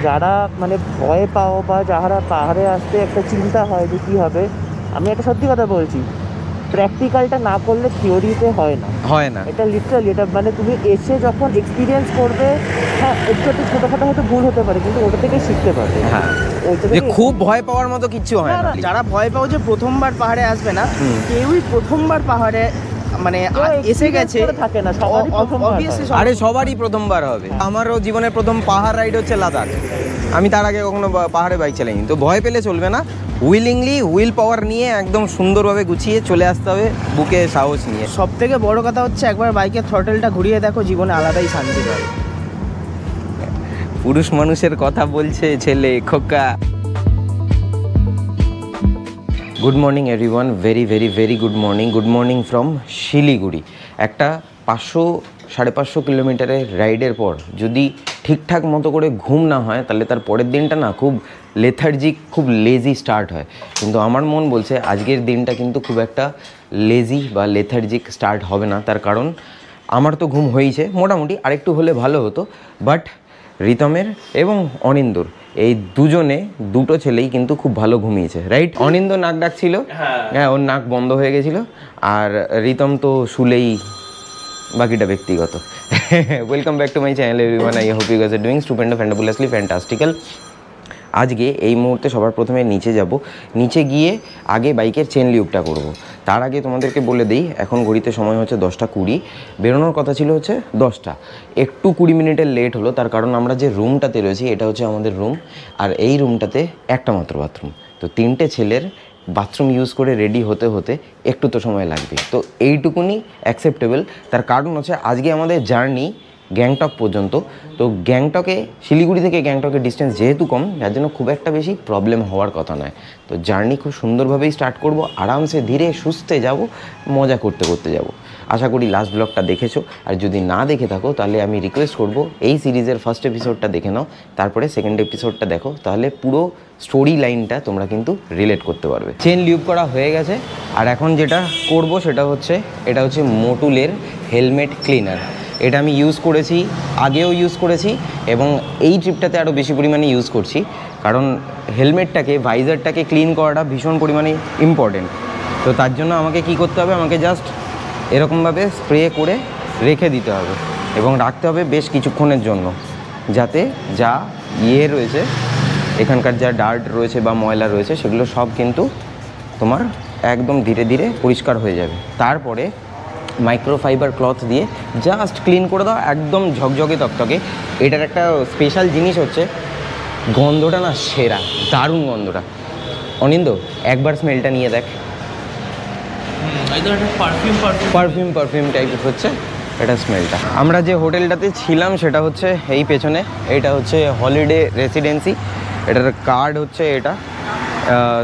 যারা মানে ভয় পাও বা যারা পাহাড়ে আসতে একটা চিন্তা হয় যে কী হবে, আমি একটা সত্যি কথা বলছি, প্র্যাকটিক্যালটা না করলে থিওরিতে হয় না। এটা লিটারালি, এটা মানে তুমি এসে যখন এক্সপিরিয়েন্স করবে, হ্যাঁ একটু একটু ছোটোখাটো হয়তো ভুল হতে পারে, কিন্তু ওটা থেকেই শিখতে পারবে। হ্যাঁ, যে খুব ভয় পাওয়ার মতো কিচ্ছু হয় না। যারা ভয় পাও যে প্রথমবার পাহাড়ে আসবে না, কেউই প্রথমবার পাহাড়ে মানে এসে গেছে থাকে না, সবারই প্রথমবার হয়। আরে সবারই প্রথমবার হবে। আমারও জীবনের প্রথম পাহাড় রাইড হচ্ছে লাদাখ। আমি তার আগে কখনো পাহাড়ে বাইক চালাইনি। তো ভয় পেলে চলবে না, উইলিংলি হুইল পাওয়ার নিয়ে একদম সুন্দরভাবে গুছিয়ে চলে আসতে হবে, বুকে সাহস নিয়ে। সব থেকে বড় কথা হচ্ছে একবার বাইকের থ্রটলটা ঘুরিয়ে দেখো, জীবনে আলাদাই শান্তি পাবে। পুরুষ মানুষের কথা বলছে ছেলে খোকা। Good morning everyone, very very very good morning. Good morning from Siliguri. একটা 500-550 কিলোমিটারের রাইডের পর যদি ঠিকঠাক মতো করে ঘুম না হয়, তাহলে তার পরের দিনটা না খুব লেথার্জিক, খুব লেজি স্টার্ট হয়। কিন্তু আমার মন বলছে আজকের দিনটা কিন্তু খুব একটা লেজি বা লেথার্জিক স্টার্ট হবে না। তার কারণ আমার তো ঘুম হয়েছে মোটামুটি, আরেকটু হলে ভালো হতো, বাট রিতমের এবং অনিন্দর এই দুটো ছেলেই কিন্তু খুব ভালো ঘুমিয়েছে, রাইট? অনিন্দ নাক ডাকছিল, হ্যাঁ ওর নাক বন্ধ হয়ে গেছিল, আর রিতম তো শুলেই, বাকিটা ব্যক্তিগত। Welcome back to my channel everyone, I hope you guys are doing stupendous fantabulously fantastical. আজকে এই মুহূর্তে সবার প্রথমে নিচে যাব, নিচে গিয়ে আগে বাইকের চেন লিউপটা করব। তার আগে তোমাদেরকে বলে দিই, এখন ঘড়িতে সময় হচ্ছে 10:20, বেরোনোর কথা ছিল হচ্ছে 10টা, একটু 20 মিনিটের লেট হলো। তার কারণ আমরা যে রুমটাতে রয়েছি এটা হচ্ছে আমাদের রুম, আর এই রুমটাতে একটা মাত্র বাথরুম। তো 3টে ছেলের বাথরুম ইউজ করে রেডি হতে হতে একটু তো সময় লাগবে, তো এইটুকুনি অ্যাকসেপ্টেবল। তার কারণ হচ্ছে আজকে আমাদের জার্নি গ্যাংটক পর্যন্ত। তো গ্যাংটকে, শিলিগুড়ি থেকে গ্যাংটকের ডিস্টেন্স যেহেতু কম, যার জন্য খুব একটা বেশি প্রবলেম হওয়ার কথা নয়। তো জার্নি খুব সুন্দরভাবেই স্টার্ট করব, আরামসে ধীরে সুস্থে যাব, মজা করতে করতে যাব। আশা করি লাস্ট ব্লগটা দেখেছো, আর যদি না দেখে থাকো তাহলে আমি রিকোয়েস্ট করব এই সিরিজের ফার্স্ট এপিসোডটা দেখে নাও, তারপরে সেকেন্ড এপিসোডটা দেখো, তাহলে পুরো স্টোরি লাইনটা তোমরা কিন্তু রিলেট করতে পারবে। চেন লিউপ করা হয়ে গেছে, আর এখন যেটা করব সেটা হচ্ছে, এটা হচ্ছে মোটুলের হেলমেট ক্লিনার। এটা আমি ইউজ করেছি, আগেও ইউজ করেছি, এবং এই ট্রিপটাতে আরও বেশি পরিমাণে ইউজ করছি, কারণ হেলমেটটাকে, ভাইজারটাকে ক্লিন করাটা ভীষণ পরিমাণে ইম্পর্টেন্ট। তো তার জন্য আমাকে কি করতে হবে, আমাকে জাস্ট এরকমভাবে স্প্রে করে রেখে দিতে হবে, এবং রাখতে হবে বেশ কিছুক্ষণের জন্য, যাতে যা রয়েছে, এখানকার যা ডার্ট রয়েছে বা ময়লা রয়েছে, সেগুলো সব কিন্তু তোমার একদম ধীরে ধীরে পরিষ্কার হয়ে যাবে। তারপরে মাইক্রোফাইবার ক্লথ দিয়ে জাস্ট ক্লিন করে দাও, একদম ঝকঝকে তকতকে। এটার একটা স্পেশাল জিনিস হচ্ছে গন্ধটা না সেরা, দারুণ গন্ধটা। অনিন্দ একবার স্মেলটা নিয়ে দেখ, পারফিউম টাইপের হচ্ছে এটা স্মেলটা। আমরা যে হোটেলটাতে ছিলাম সেটা হচ্ছে এই পেছনে, এইটা হচ্ছে হলিডে রেসিডেন্সি। এটার কার্ড হচ্ছে এটা,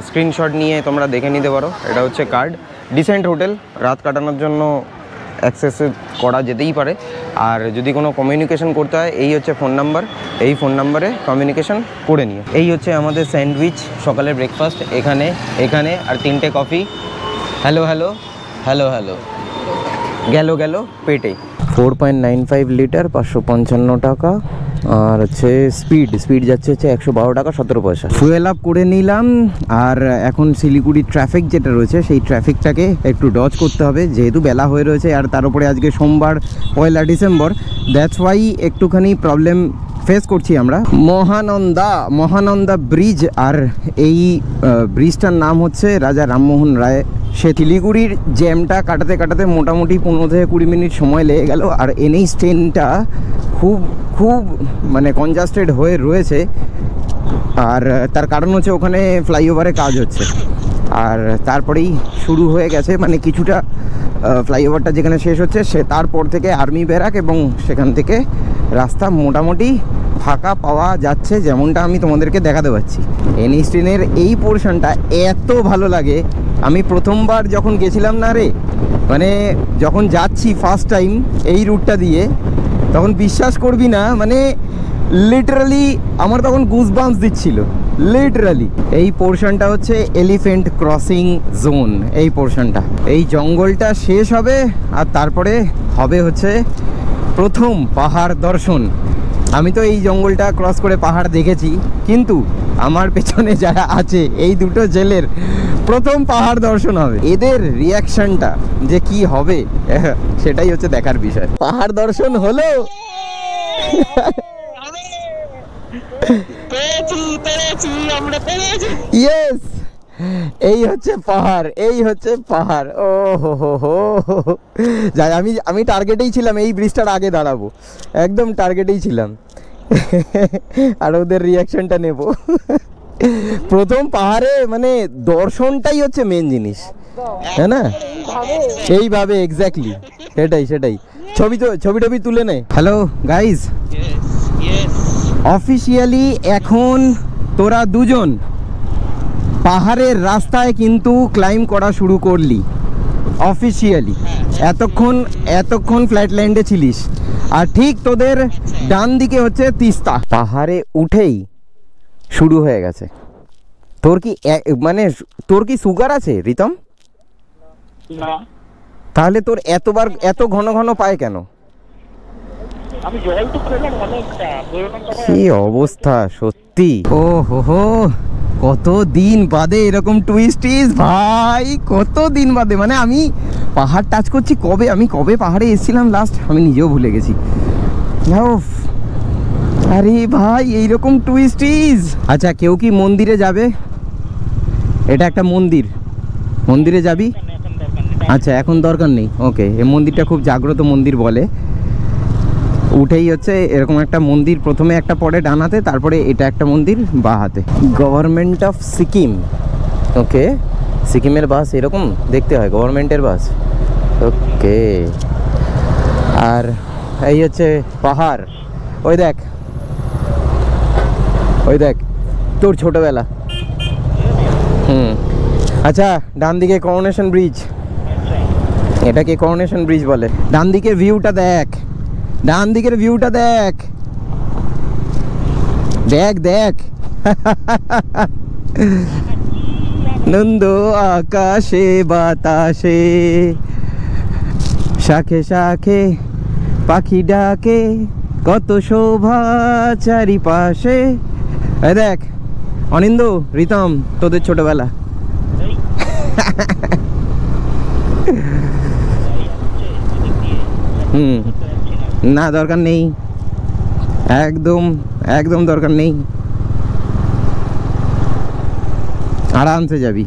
স্ক্রিনশট নিয়ে তোমরা দেখে নিতে পারো। এটা হচ্ছে কার্ড। ডিসেন্ট হোটেল, রাত কাটানোর জন্য অ্যাক্সেস করা যেতেই পারে। আর যদি কোনো কমিউনিকেশন করতে হয়, এই হচ্ছে ফোন নাম্বার, এই ফোন নাম্বারে কমিউনিকেশন করে নিও। এই হচ্ছে আমাদের স্যান্ডউইচ, সকালের ব্রেকফাস্ট, এখানে আর 3টে coffee. Hello hello hello hello, গেল পেটে। 4.95 লিটার, 555 টাকা। আর হচ্ছে স্পিড যাচ্ছে হচ্ছে 112 টাকা 17 পয়সা। ফুয়েল আপ করে নিলাম। আর এখন শিলিগুড়ি ট্রাফিক যেটা রয়েছে, সেই ট্রাফিকটাকে একটু ডজ করতে হবে, যেহেতু বেলা হয়ে রয়েছে, আর তার উপরে আজকে সোমবার 1 ডিসেম্বর। দ্যাটস ওয়াই একটুখানি প্রবলেম ফেস করছি আমরা। মহানন্দা ব্রিজ, আর এই ব্রিজটার নাম হচ্ছে রাজা রামমোহন রায়। সে শিলিগুড়ির জ্যামটা কাটাতে মোটামুটি 15 থেকে 20 মিনিট সময় লেগে গেল। আর NH 10টা খুব মানে কনজাস্টেড হয়ে রয়েছে, আর তার কারণ হচ্ছে ওখানে ফ্লাইওভারে কাজ হচ্ছে। আর তারপরেই শুরু হয়ে গেছে, মানে কিছুটা ফ্লাইওভারটা যেখানে শেষ হচ্ছে তারপর থেকে আর্মি ব্যারাক, এবং সেখান থেকে রাস্তা মোটামুটি ফাঁকা পাওয়া যাচ্ছে, যেমনটা আমি তোমাদেরকে দেখাতে পাচ্ছি। NH 10-এর এই পোর্শনটা এত ভালো লাগে। আমি প্রথমবার যখন গেছিলাম না রে, মানে যখন যাচ্ছি ফার্স্ট টাইম এই রুটটা দিয়ে, তখন বিশ্বাস করবি না, মানে লিটারালি আমার তখন গুজবাম্পস দিচ্ছিল, লিটারালি। এই পোর্শনটা হচ্ছে এলিফ্যান্ট ক্রসিং জোন। এই পোর্শনটা, এই জঙ্গলটা শেষ হবে, আর তারপরে হবে হচ্ছে প্রথম পাহাড় দর্শন। আমি তো এই জঙ্গলটা ক্রস করে পাহাড় দেখেছি, কিন্তু আমার পেছনে যারা আছে এই দুটো ছেলের প্রথম পাহাড় দর্শন হবে। এদের রিয়াকশনটা যে কি হবে সেটাই হচ্ছে দেখার বিষয়। পাহাড় দর্শন হলো। ইয়েস, এই হচ্ছে পাহাড়, এই হচ্ছে পাহাড়। ও হো হো হো, যাই আমি টার্গেটেই ছিলাম, এই ব্রিজটার আগে দাঁড়াবো, একদম টার্গেটেই ছিলাম। আর ওদের রিয়াকশনটা নেব। প্রথম পাহাড়ে মানে দর্শনটাই হচ্ছে মেন জিনিস, হ্যাঁ না? এইভাবে এক্স্যাক্টলি, সেটাই। ছবি টবি তুলে নে। হ্যালো গাইজ, অফিসিয়ালি এখন তোরা দুজন পাহাড়ের রাস্তায় কিন্তু ক্লাইম করা শুরু করলি অফিসিয়ালি। এতক্ষণ ফ্ল্যাটল্যান্ডে ছিলিস, আর ঠিক তোদের ডান দিকে হচ্ছে তিস্তা। পাহাড়ে উঠেই শুরু হয়ে গেছে। তোর কি সুগার আছে রিতম? না। তাহলে তোর এত ঘন ঘন পায় কেন? আমি জল তো খেলাম অনেকটা। কি অবস্থা সত্যি। ও হো, কত দিন বাদে এরকম টুইস্টিস ভাই, কত দিন বাদে। মানে আমি পাহাড় টাচ করছি আমি কবে পাহাড়ে এসেছিলাম লাস্ট আমি নিজেও ভুলে গেছি। আরে ভাই এইরকম টুইস্টিস। আচ্ছা, কেউ কি মন্দিরে যাবে? এটা একটা মন্দিরে যাবি? আচ্ছা, এখন দরকার নেই। ওকে, এই মন্দিরটা খুব জাগ্রত মন্দির বলে। উঠেই হচ্ছে এরকম একটা মন্দির, প্রথমে একটা পড়ে ডান হাতে, তারপরে এটা একটা মন্দির বাঁ হাতে। Government of Sikkim. ওকে, সিকিমের বাস এরকম দেখতে হয়, গভর্নমেন্টের বাস। ওকে, আর এই হচ্ছে পাহাড়। ওই দেখ তোর ছোটবেলা। আচ্ছা, ডান দিকে করোনেশন ব্রিজ, এটাকে করোনেশন ব্রিজ বলে। ডান দিকের ভিউটা দেখ, দেখ। নন্দ আকাশে বাতাসে, শাখে শাখে পাখি ডাকে, কত শোভা চারিপাশে। এই দেখ অনিন্দ, রিতম, তোদের ছোটবেলা। না, দরকার নেই, একদম দরকার নেই, আরামসে যাবি।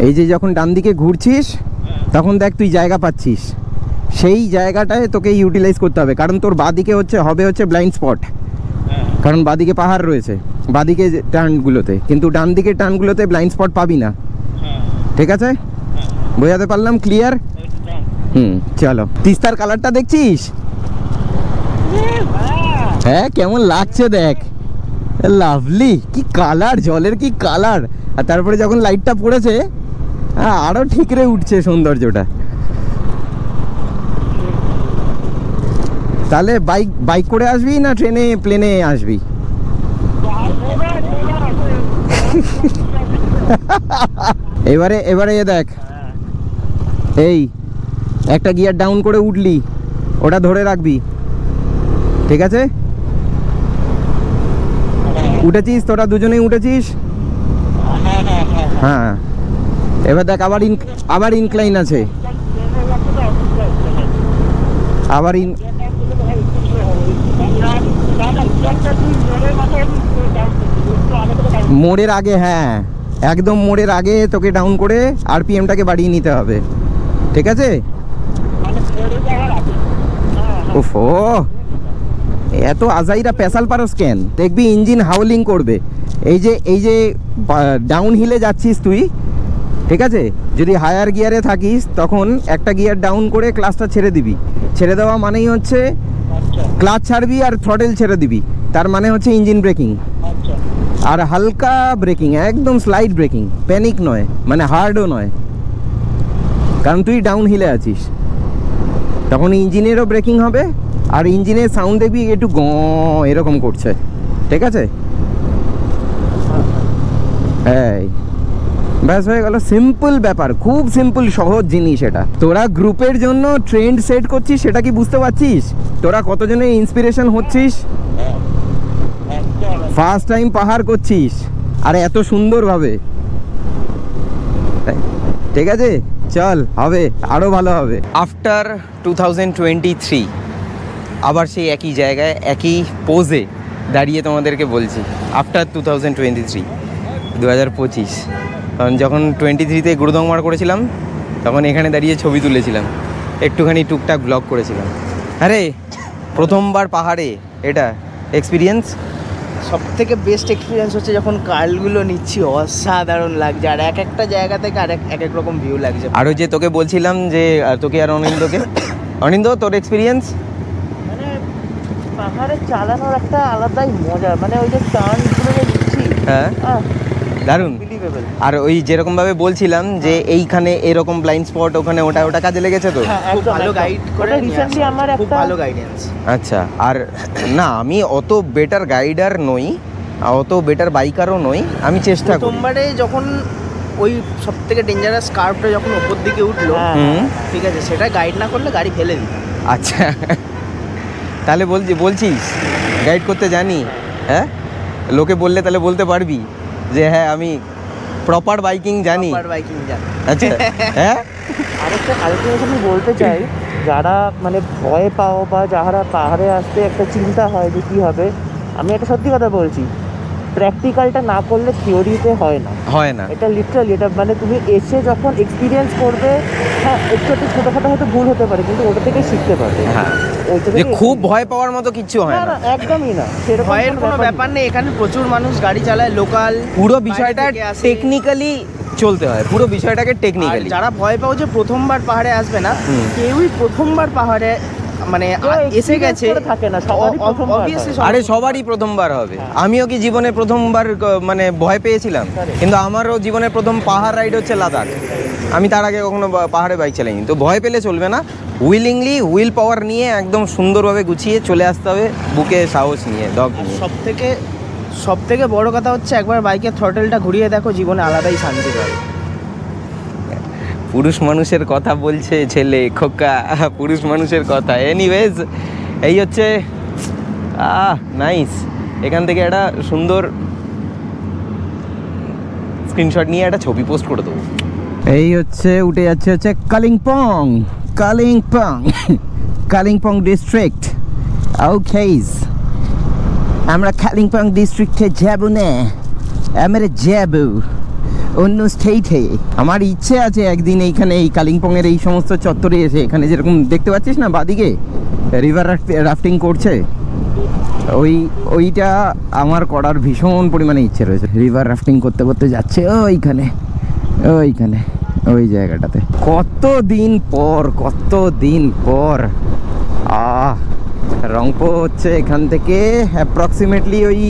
এই যে যখন ডান দিকে ঘুরছিস তখন দেখ তুই জায়গা পাচ্ছিস, সেই জায়গাটায় তোকে ইউটিলাইজ করতে হবে। কারণ তোর বাঁদিকে হবে ব্লাইন্ড স্পট, কারণ বাঁদিকে পাহাড় রয়েছে বাঁদিকে টার্নগুলোতে, কিন্তু ডান দিকে টার্নগুলোতে ব্লাইন্ড স্পট পাবি না। ঠিক আছে, বোঝাতে পারলাম? ক্লিয়ার? চলো। তিস্তার কালারটা দেখছিস? হ্যাঁ, কেমন লাগছে দেখ, লাভলি। কি কালার, জলের কি কালার। আর তারপরে যখন লাইটটা পড়েছে আরো ঠিকরে উঠছে সৌন্দর্যটা। তাহলে বাইক করে আসবি না প্লেনে আসবি? এবারে দেখ, এই একটা গিয়ার ডাউন করে উঠলি, ওটা ধরে রাখবি। ঠিক আছে, উঠেছিস? তোরা দুজনেই উঠেছিস? হ্যাঁ, এবার দেখ আবার ইনক্লাইন আছে, মোড়ের আগে। হ্যাঁ, একদম মোড়ের আগে তোকে ডাউন করে আরপিএমটাকে বাড়িয়ে নিতে হবে। ঠিক আছে? ওফো, এত আজাইরা পেশাল পারস কেন? দেখবি ইঞ্জিন হাউলিং করবে। এই যে ডাউন হিলে যাচ্ছিস তুই, ঠিক আছে? যদি হায়ার গিয়ারে থাকিস তখন একটা গিয়ার ডাউন করে ক্লাচটা ছেড়ে দিবি। ছেড়ে দেওয়া মানেই হচ্ছে ক্লাচ ছাড়বি আর থ্রটেল ছেড়ে দিবি, তার মানে হচ্ছে ইঞ্জিন ব্রেকিং। আর হালকা ব্রেকিং, একদম স্লাইড ব্রেকিং, প্যানিক নয়, মানে হার্ডও নয়, কারণ তুই ডাউন হিলে আছিস। তখন ইঞ্জিনেরও ব্রেকিং হবে, আর ইঞ্জিনের সাউন্ড দেখবি একটু গ এরকম করছে। ঠিক আছে? এই ব্যাস হয়ে গেল, সিম্পল ব্যাপার, খুব সিম্পল সহজ জিনিস এটা। তোরা গ্রুপের জন্য ট্রেন্ড সেট করছিস, সেটা কি বুঝতে পারছিস? তোরা কতজনে ইন্সপিরেশন হচ্ছিস, ফার্স্ট টাইম পাহাড় করছিস আর এত সুন্দরভাবে। ঠিক আছে, চল, হবে, আরো ভালো হবে। আফটার 2023 আবার সেই একই জায়গায় একই পোজে দাঁড়িয়ে তোমাদেরকে বলছি, আফটার 2023 কারণ যখন 23-তে গুরুদংমার করেছিলাম তখন এখানে দাঁড়িয়ে ছবি তুলেছিলাম, একটুখানি টুকটাক ব্লগ করেছিলাম। আরে প্রথমবার পাহাড়ে, এটা এক্সপিরিয়েন্স সব থেকে বেস্ট এক্সপিরিয়েন্স হচ্ছে যখন কালগুলো নিচ্ছি, অসাধারণ লাগছে। আর এক একটা জায়গা থেকে আর এক এক রকম ভিউ লাগছে। আরও যে তোকে বলছিলাম যে তোকে আর অনিন্দকে, অনিন্দ তোর এক্সপিরিয়েন্স? মানে পাহাড়ে চালানোর একটা আলাদাই মজা, মানে ওই যে টার্নগুলো যে নিচ্ছি, হ্যাঁ দারুণ। আর ওই যেরকম ভাবে বলছিলাম যে এইখানে এরকম ব্লাইন্ড স্পট, ওখানে ওটা কাজে লেগেছে তো। খুব ভালো গাইড করে রিসেন্টলি আমার খুব একটা ভালো গাইডেন্স। আচ্ছা, আর না আমি অত বেটার গাইডার নই, অত বেটার বাইকারও নই, আমি চেষ্টা করি। প্রথমবারে যখন ওই সব থেকে ডেঞ্জারাস কার্ভটা যখন উপর দিকে উঠলো, ঠিক আছে, সেটা গাইড না করলে গাড়ি ফেলে দিত। আচ্ছা, তাহলে বলছিস গাইড করতে জানি? হ্যাঁ, লোকে বললে তাহলে বলতে পারবি যে হ্যাঁ আমি প্রপার বাইকিং জানি। আচ্ছা, হ্যাঁ। আরেকটা আমি বলতে চাই, যারা মানে ভয় পাও বা যারা পাহাড়ে আসতে একটা চিন্তা হয় যে কী হবে, আমি একটা সত্যি কথা বলছি, প্র্যাকটিক্যালটা না করলে থিওরিতে হয় না। এটা লিটারালি, এটা মানে তুমি এসে যখন এক্সপিরিয়েন্স করবে, হ্যাঁ একটু ছোটোখাটো হয়তো ভুল হতে পারে, কিন্তু ওটা থেকেই শিখতে পারবে। হ্যাঁ, যে খুব ভয় পাওয়ার মতো কিচ্ছু হয় না, একদমই না, সেরকম ভয়ের কোনো ব্যাপার নেই। এখানে প্রচুর মানুষ গাড়ি চালায়, লোকাল। পুরো বিষয়টা টেকনিক্যালি চলতে হয়, পুরো বিষয়টাকে টেকনিক্যালি। যারা ভয় পাও যে প্রথমবার পাহাড়ে আসবে না, কেউই প্রথমবার পাহাড়ে মানে এসে গেছে থাকে না, আরে সবারই প্রথমবার হবে। আমিও কি জীবনে প্রথমবার মানে ভয় পেয়েছিলাম, কিন্তু আমারও জীবনে প্রথম পাহাড় রাইড হচ্ছে লাদাখ। আমি তার আগে কখনো পাহাড়ে বাইক চালাইনি, তো ভয় পেলে চলবে না, উইলিংলি হুইল পাওয়ার নিয়ে একদম সুন্দরভাবে গুছিয়ে চলে আসতে হবে, বুকে সাহস নিয়ে, ডগ নিয়ে। সব থেকে বড় কথা হচ্ছে একবার বাইকের থ্রটেলটা ঘুরিয়ে দেখো, জীবনে আলাদাই শান্তি পাবে। পুরুষ মানুষের কথা বলছে ছেলে, খোকা, পুরুষ মানুষের কথা। এনিওয়েজ, এই হচ্ছে নাইস। এখান থেকে একটা সুন্দর স্ক্রিনশট নিয়ে একটা ছবি পোস্ট করে দেবো। এই হচ্ছে উঠে যাচ্ছে কালিম্পং ডিস্ট্রিক্ট। ওকে, আমরা কালিম্পং ডিস্ট্রিক্টে যাব না, আমরা যাব অন্য স্টেটে। আমার ইচ্ছে আছে একদিন এইখানে এই কালিম্পংয়ের এই সমস্ত চত্বরে এসে, এখানে যেরকম দেখতে পাচ্ছিস না বাদিকে রিভার রাফটিং করছে, ওইটা আমার করার ভীষণ পরিমাণে ইচ্ছে রয়েছে। রিভার রাফটিং করতে করতে যাচ্ছে ওইখানে ওই জায়গাটাতে। কতদিন পর রংপো হচ্ছে এখান থেকে অ্যাপ্রক্সিমেটলি ওই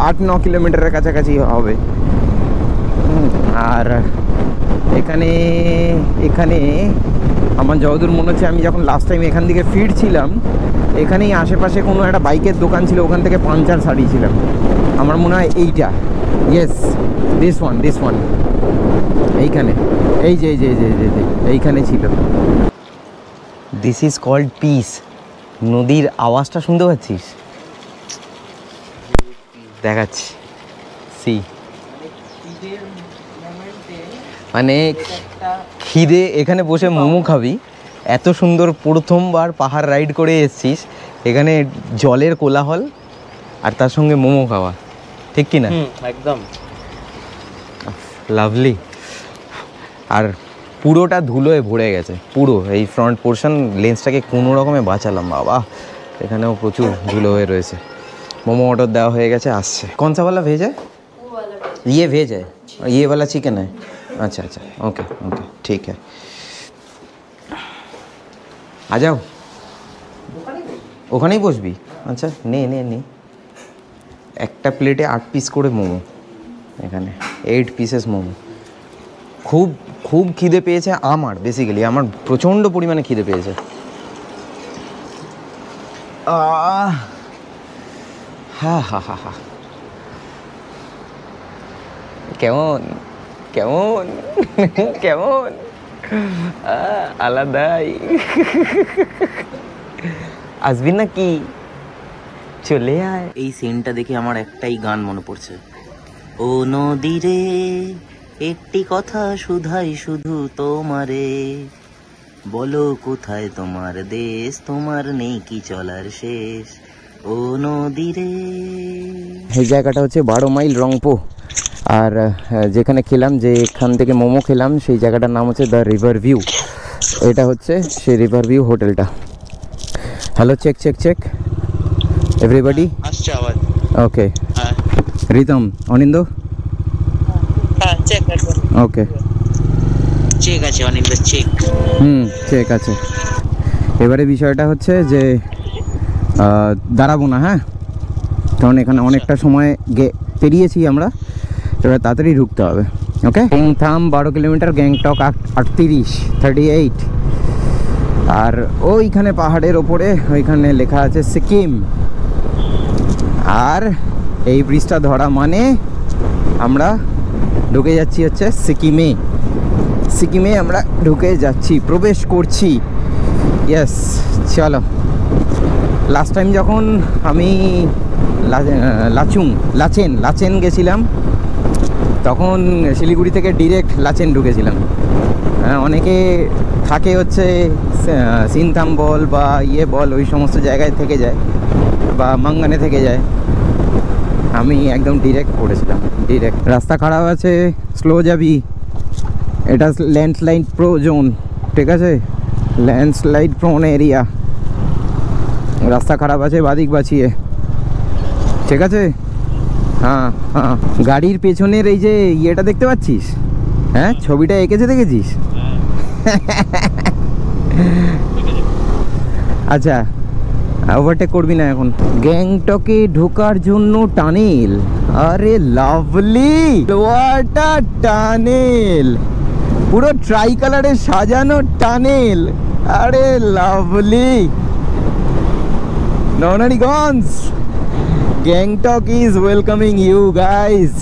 8-9 কিলোমিটারের কাছাকাছি হবে। আর এখানে আমার যতদূর মনে হচ্ছে, আমি যখন লাস্ট টাইম এখান থেকে ফিরছিলাম, এখানেই আশেপাশে কোনো একটা বাইকের দোকান ছিল, ওখান থেকে পাঞ্চার সারিয়েছিলাম। আমার মনে হয় এইটা, ইয়েস, দিস ওয়ান এইখানে, এই যে এইখানে ছিল। This is called peace. নদীর আওয়াজটা শুনতে পাচ্ছিস? দেখাচ্ছি, সি মানে খিদে, এখানে বসে মোমো খাবি, এত সুন্দর প্রথমবার পাহাড় রাইড করে এসছিস, এখানে জলের কোলাহল আর তার সঙ্গে মোমো খাওয়া, ঠিক কি না? একদম লাভলি। আর পুরোটা ধুলোয় ভরে গেছে, পুরো এই ফ্রন্ট পোর্শন, লেন্সটাকে কোনো রকমে বাঁচালাম বাবা, এখানেও প্রচুর ধুলো হয়ে রয়েছে। মোমো অর্ডার দেওয়া হয়ে গেছে, আসছে। কনসা वाला ভেজ है? ये वेज है और ये वाला चिकन है। अच्छा, ओके, ठीक है, आ जाओ। ওখানেই বসবি? আচ্ছা, নে একটা প্লেটে 8 পিস করে মোমো, এখানে 8 পিসেস মোমো। খুব খিদে পেয়েছে আমার, বেসিক্যালি আমার প্রচণ্ড পরিমাণে খিদে পেয়েছে। হা কেমন কেমন কেমন আলাদাই। আসবি না কি? চলে আয়। এই সিনটা দেখে আমার একটাই গান মনে পড়ছে, ও নদী রে একটি কথা শুধাই শুধু তোমারে, বলো কোথায় তোমার দেশ, তোমার নেই কি চলার শেষ, ও নদী রে। এই জায়গাটা হচ্ছে 12 মাইল রংপো, আর যেখানে খেলাম, যে এখান থেকে মোমো খেলাম, সেই জায়গাটার নাম হচ্ছে দ্য রিভার ভিউ। এটা হচ্ছে সেই রিভার ভিউ হোটেলটা। Hello, check check check everybody. আসছে আওয়াজ। ওকে, হ্যাঁ রিতম, অনিন্দ, হ্যাঁ চেক একদম ওকে, চেক আছে, অনিন্দ চেক। চেক আছে। এবারে বিষয়টা হচ্ছে যে দাঁড়াবো না, হ্যাঁ, কারণ এখানে অনেকটা সময় পেরিয়েছি আমরা, এবার তাড়াতাড়ি ঢুকতে হবে। ওকে, থাম 12 কিলোমিটার, গ্যাংটক 38, আর ওইখানে পাহাড়ের ওপরে ওইখানে লেখা আছে সিকিম। আর এই ব্রিজটা ধরা মানে আমরা ঢুকে যাচ্ছি হচ্ছে সিকিমে আমরা ঢুকে যাচ্ছি, প্রবেশ করছি। ইয়েস, চলো। লাস্ট টাইম যখন আমি লাচেন গেছিলাম, তখন শিলিগুড়ি থেকে ডিরেক্ট লাচেন ঢুকেছিলাম। অনেকে থাকে হচ্ছে সিনথাম বল বা বল, ওই সমস্ত জায়গায় থেকে যায়, বা মাঙ্গানে থেকে যায়। আমি একদম ডিরেক্ট করেছিলাম, ডিরেক্ট। রাস্তা খারাপ আছে, স্লো যাবি, এটা ল্যান্ডস্লাইড প্রো জোন, ঠিক আছে, ল্যান্ডস্লাইড প্রোন এরিয়া। রাস্তা খারাপ আছে, বাদিক বাঁচিয়ে, ঠিক আছে। হ্যাঁ হ্যাঁ, গাড়ির পেছনের এই যে ইয়েটা দেখতে পাচ্ছিস, হ্যাঁ, ছবিটা এঁকেছে, দেখেছিস? আচ্ছা, ওভারটেক করবি না এখন। গ্যাংটকে ঢোকার জন্য টানেল, আরে লাভলি, ওয়াটার টানেল, পুরো ট্রাই কালারে সাজানো টানেল, আরে লাভলি। নরনারায়ণগঞ্জ, Gangtok is welcoming you guys.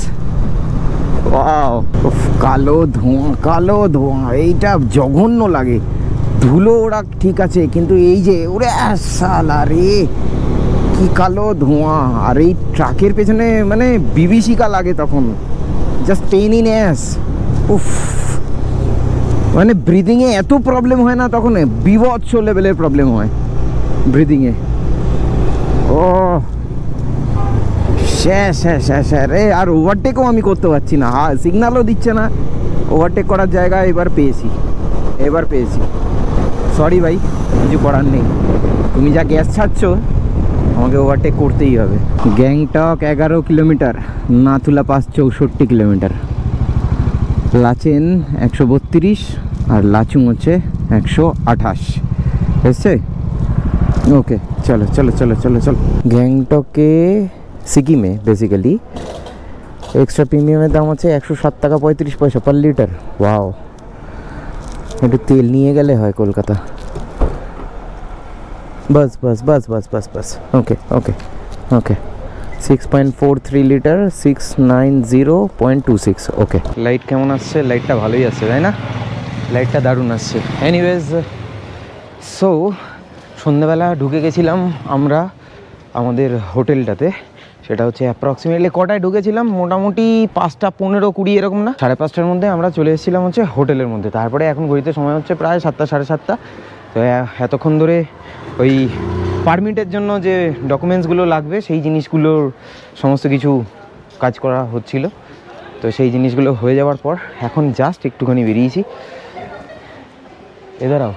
Wow, কালো ধোঁয়া, এইটা জঘন্য লাগে। ধুলো ওরা ঠিক আছে, কিন্তু এই যে ওরে সালা রে, কি কালো ধোঁয়া। আর এই ট্রাকের পেছনে মানে বিভীষিকা লাগে তখন, জাস্ট পেইন ইন অ্যাস। উফ, মানে ব্রিদিংয়ে এত প্রবলেম হয় না তখন, বিভৎস লেভেলের প্রবলেম হয় ব্রিদিংয়ে। ও শেষ রে। আর ওভারটেকও আমি করতে পারছি না, সিগন্যালও দিচ্ছে না। ওভারটেক করার জায়গা এবার পেয়েছি। সরি ভাই, কিছু করার নেই, তুমি যা গ্যাস ছাড়ছো আমাকে ওভারটেক করতেই হবে। Gangtok 11 kilometre, Nathula pass 64 kilometre, Lachen 132, আর লাচুং হচ্ছে 128 এসছে। ওকে, চলো। গ্যাংটকে, সিকিমে বেসিক্যালি এক্সট্রা প্রিমিয়ামের দাম হচ্ছে 107 টাকা 35 পয়সা পার লিটার। ওয়াও, একটু তেল নিয়ে গেলে হয় কলকাতা। বাস। ওকে 6.43 লিটার, 690.26। ওকে, লাইট কেমন আসছে? লাইটটা ভালোই আসছে, তাই না? লাইটটা দারুণ আসছে। এনিওয়েজ, সো সন্ধ্যেবেলা ঢুকে গেছিলাম আমরা আমাদের হোটেলটাতে। সেটা হচ্ছে অ্যাপ্রক্সিমেটলি কটায় ঢুকেছিলাম, মোটামুটি 5টা 15 20 এরকম না, 5:30টার মধ্যে আমরা চলে এসেছিলাম হচ্ছে হোটেলের মধ্যে। তারপরে এখন ঘড়িতে সময় হচ্ছে প্রায় 7টা 7:30। তো এতক্ষণ ধরে ওই পারমিটের জন্য যে ডকুমেন্টসগুলো লাগবে সেই জিনিসগুলোর সমস্ত কিছু কাজ করা হচ্ছিল। তো সেই জিনিসগুলো হয়ে যাওয়ার পর এখন জাস্ট একটুখানি বেরিয়েছি। এদারাও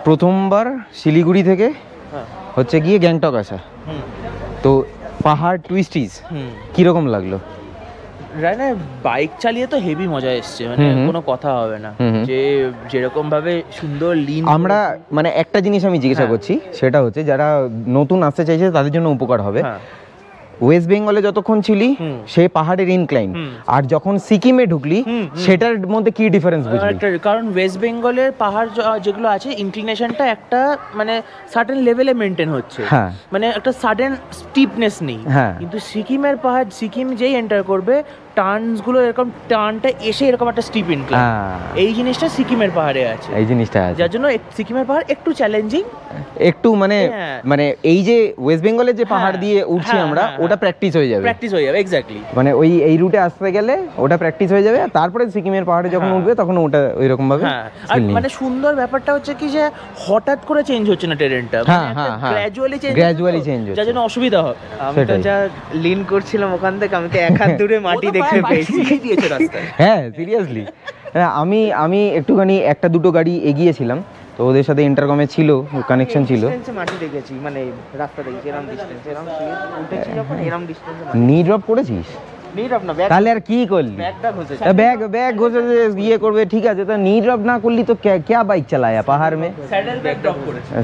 প্রথমবার শিলিগুড়ি থেকে হচ্ছে গিয়ে গ্যাংটক আসা, তো পাহাড় টুইস্টিজ কিরকম লাগলো? রায়না বাইক চালিয়ে তো হেভি মজা এসছে, মানে কোনো কথা হবে না, যে যেরকম ভাবে সুন্দর লিন। আমরা মানে একটা জিনিস আমি জিজ্ঞাসা করছি, সেটা হচ্ছে যারা নতুন আসতে চাইছে তাদের জন্য উপকার হবে। ওয়েস্ট বেঙ্গলে যতক্ষণ ছিলি সেই পাহাড়ের ইনক্লাইন, আর যখন সিকিমে ঢুকলি সেটার মধ্যে কি ডিফারেন্স বুঝলি? কারণ ওয়েস্ট বেঙ্গলের পাহাড় যেগুলো আছে ইনক্লিনেশনটা একটা মানে সার্টেন লেভেলে মেনটেন হচ্ছে, মানে একটা সাডেন স্টিপনেস নেই। কিন্তু সিকিমের পাহাড়, সিকিম যেই এন্টার করবে টার্নসগুলো এরকম টার্নটা এসে এরকম একটা স্টিপ ইনক্লাইন, এই জিনিসটা সিকিমের পাহাড়ে আছে, এই জিনিসটা আছে, যার জন্য সিকিমের পাহাড় একটু চ্যালেঞ্জিং, একটু মানে মানে এই যে ওয়েস্ট বেঙ্গলের যে পাহাড় দিয়ে উঠছি আমরা, ওটা প্র্যাকটিস হয়ে যাবে, এক্স্যাক্টলি, মানে ওই এই রুটে আসতে গেলে ওটা প্র্যাকটিস হয়ে যাবে, আর তারপরে সিকিমের পাহাড়ে যখন উঠবে তখন ওটা ওই রকম ভাবে। আর মানে সুন্দর ব্যাপারটা হচ্ছে কি যে হঠাৎ করে চেঞ্জ হচ্ছে না টেরেনটা, গ্র্যাজুয়ালি চেঞ্জ হচ্ছে, যার জন্য অসুবিধা হবে। আমি তো যা লিন করছিলাম ওখান থেকে, আমি তো এক হাত দূরে মাটি দেখতে পেয়েছি। হ্যাঁ সিরিয়াসলি, আমি একটুখানি একটা দুটো গাড়ি এগিয়েছিলাম, তো ওদের সাথে ইন্টারকমে ছিল, কানেকশন ছিল, মাটি দেখেছি, মানে রাস্তা দেখেছি এরকম ডিসটেন্স, এরকম উঠেছি যখন এরকম ডিসটেন্স নি ড্রপ করেছিস, তাহলে আর কি করলি? ব্যাগ ঘষে ইয়ে করবে, ঠিক আছে, তা নি ড্রপ না করলি তো ক্যা বাইক চালায়া পাহাড় মে?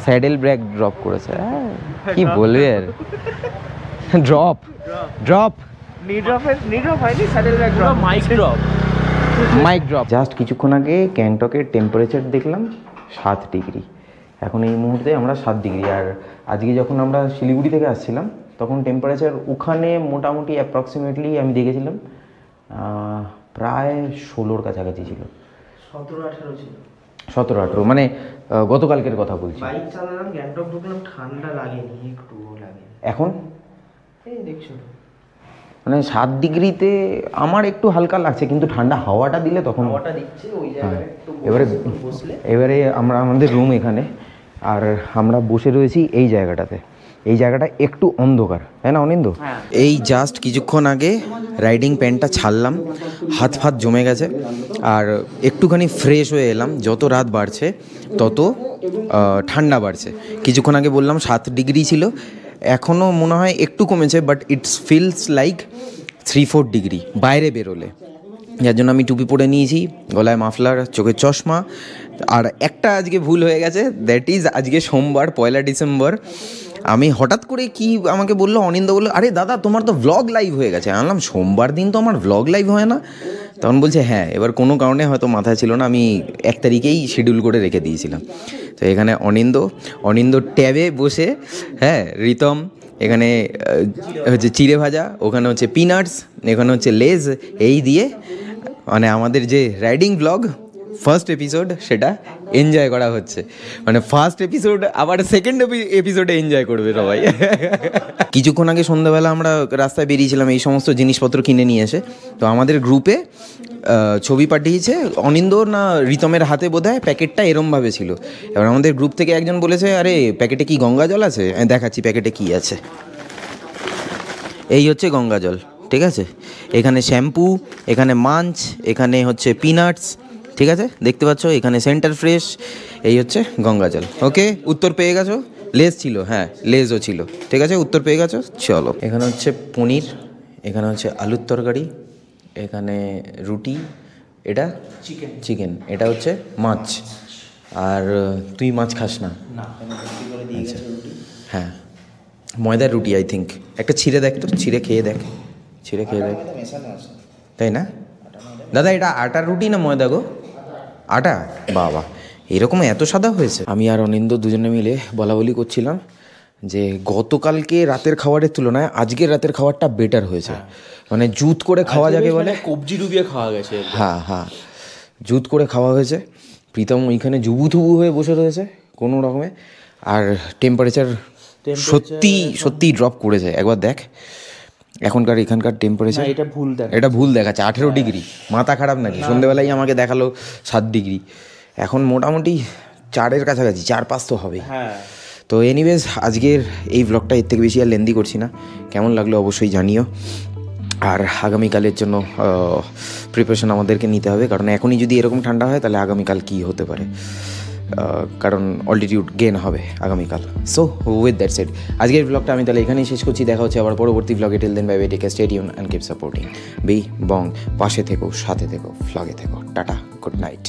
স্যাডেল ব্রেক ড্রপ করেছে, কি বলবে আর, ড্রপ মাইক ড্রপ। জাস্ট কিছুক্ষণ আগে গ্যাংটকের টেম্পারেচার দেখলাম 7 ডিগ্রি, এখন এই মুহূর্তে আমরা 7 ডিগ্রি, আর আজকে যখন আমরা শিলিগুড়ি থেকে আসছিলাম তখন টেম্পারেচার ওখানে মোটামুটি অ্যাপ্রক্সিমেটলি আমি দেখেছিলাম প্রায় 16-র কাছাকাছি ছিল, 17-18, মানে গতকালকের কথা বলছি। বাইক চালালাম, গ্যাংটক ঢুকলাম, ঠান্ডা লাগেনি, একটু লাগে এখন, এই দেখছো মানে 7 ডিগ্রিতে আমার একটু হালকা লাগছে, কিন্তু ঠান্ডা হাওয়াটা দিলে তখন হাওয়াটা দিচ্ছে ওই জায়গায় একটু এবারে আমরা আমাদের রুম এখানে, আর আমরা বসে রয়েছি এই জায়গাটাতে, এই জায়গাটা একটু অন্ধকার, তাই না অনিন্দ? এই জাস্ট কিছুক্ষণ আগে রাইডিং প্যান্টটা ছাড়লাম, হাত ফাত জমে গেছে, আর একটুখানি ফ্রেশ হয়ে এলাম। যত রাত বাড়ছে তত ঠান্ডা বাড়ছে। কিছুক্ষণ আগে বললাম 7 ডিগ্রি ছিল, এখনও মনে হয় একটু কমেছে, but it's feels like 3-4 degree বাইরে বেরোলে, যার জন্য আমি টুপি পরে নিয়েছি, গলায় মাফলার, চোখে চশমা। আর একটা আজকে ভুল হয়ে গেছে, দ্যাট ইজ আজকে সোমবার 1 ডিসেম্বর। আমি হঠাৎ করে কি আমাকে বললো, অনিন্দ বললো, আরে দাদা তোমার তো ভ্লগ লাইভ হয়ে গেছে। আমি বললাম সোমবার দিন তো আমার ভ্লগ লাইভ হয় না। তখন বলছে হ্যাঁ, এবার কোনো কারণে হয়তো মাথায় ছিল না, আমি 1 তারিখেই শিডিউল করে রেখে দিয়েছিলাম। তো এখানে অনিন্দ ট্যাবে বসে, হ্যাঁ রিতম এখানে হচ্ছে চিড়ে ভাজা, ওখানে হচ্ছে পিনাটস, এখানে হচ্ছে লেজ, এই দিয়ে মানে আমাদের যে রাইডিং ব্লগ ফার্স্ট এপিসোড সেটা এনজয় করা হচ্ছে। মানে ফার্স্ট এপিসোড আবার সেকেন্ড এপিসোডে এনজয় করবে সবাই। কিছুক্ষণ আগে সন্ধ্যাবেলা আমরা রাস্তায় বেরিয়েছিলাম এই সমস্ত জিনিসপত্র কিনে নিয়ে এসে, তো আমাদের গ্রুপে ছবি পাঠিয়েছে অনিন্দ না রিতমের হাতে বোধহয় প্যাকেটটা এরমভাবে ছিল। এবার আমাদের গ্রুপ থেকে একজন বলেছে, আরে প্যাকেটে কি গঙ্গা জল আছে? দেখাচ্ছি প্যাকেটে কি আছে। এই হচ্ছে গঙ্গা জল, ঠিক আছে, এখানে শ্যাম্পু, এখানে মাঞ্চ, এখানে হচ্ছে পিনাটস, ঠিক আছে দেখতে পাচ্ছ, এখানে সেন্টার ফ্রেশ, এই হচ্ছে গঙ্গা জল। ওকে, উত্তর পেয়ে গেছো? লেজ ছিল, হ্যাঁ লেজও ছিল, ঠিক আছে, উত্তর পেয়ে গেছো। চলো, এখানে হচ্ছে পনির, এখানে হচ্ছে আলুর তরকারি, এখানে রুটি, এটা চিকেন, এটা হচ্ছে মাছ। আর তুই মাছ খাস না? আচ্ছা, হ্যাঁ ময়দার রুটি আই থিঙ্ক। একটা ছিঁড়ে দেখ তো, ছিঁড়ে খেয়ে দেখ, তাই না দাদা? এটা আটার রুটি না ময়দা গো? আটা। বাবা, এরকম এত সাদা হয়েছে। আমি আর অনিন্দ দুজনে মিলে বলাবলি করছিলাম যে গতকালকে রাতের খাবারের তুলনায় আজকের রাতের খাবারটা বেটার হয়েছে। মানে জুত করে খাওয়া যাকে বলে, কবজি ডুবিয়ে খাওয়া গেছে। হ্যাঁ জুত করে খাওয়া হয়েছে। প্রীতম ওইখানে জুবুথুবু হয়ে বসে রয়েছে কোনো রকমে। আর টেম্পারেচার সত্যি ড্রপ করেছে। একবার দেখ এখানকার টেম্পারেচার, এটা ভুল দেখাচ্ছে 18 ডিগ্রি। মাথা খারাপ নাকি? সন্ধ্যেবেলায় আমাকে দেখালো 7 ডিগ্রি, এখন মোটামুটি 4-এর কাছাকাছি, 4-5 তো হবে। তো এনিওয়েজ, আজকের এই ব্লগটা এর থেকে বেশি আর লেন্দি করছি না। কেমন লাগলো অবশ্যই জানিও। আর আগামীকালের জন্য প্রিপারেশন আমাদেরকে নিতে হবে, কারণ এখনই যদি এরকম ঠান্ডা হয় তাহলে আগামীকাল কী হতে পারে, কারণ অল্টিটিউড গেন হবে আগামীকাল। সো উইথ দ্যাট সেড, আজকের ব্লগটা আমি তাহলে এখানেই শেষ করছি। দেখা হচ্ছে আবার পরবর্তী ব্লগে। Till then bye bye, take care, stay tuned and keep supporting B Bong. পাশে থেকো, সাথে থেকো, ফ্লগে থেকো। Tata, good night.